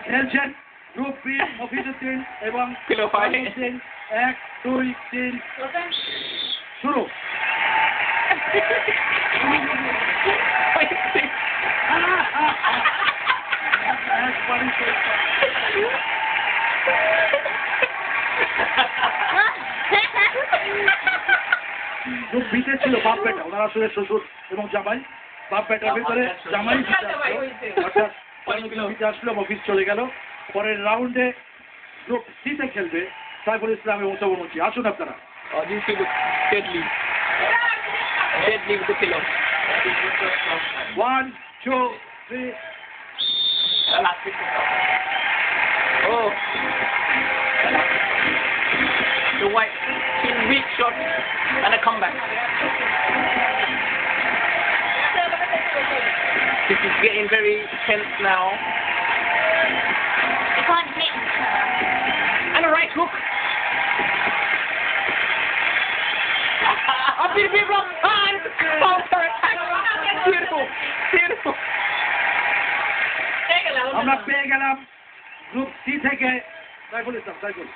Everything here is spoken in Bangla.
খেলছেন গ্রুপ বি মফিজউদ্দিন এবং ফিলোফাই। 1 2 3 শুরু। গ্রুপ বিতে ছিল বাপ বেটা, ওনারা আসলে শ্বশুর এবং জামাই। বাপ বেটার ভিতরে জামাই জিতে আসলো, অর্থাৎ জিতে আসলো, মফিজ চলে গেল। পরের রাউন্ডে গ্রুপ সিতে খেলবে সাইফুল ইসলাম এবং তবুমুচি। আসুন আপনারা। Oh, these people deadly. Deadly with the pillow. 1 2 3 Oh. The white weak shot and a comeback. This is getting very tense now. You can't hit me. And a right hook. Up to the people and counter attack. Beautiful. Beautiful. আমরা পেয়ে গেলাম গ্রুপ সি থেকে সাইফুল ইসলাম। সাইফুল।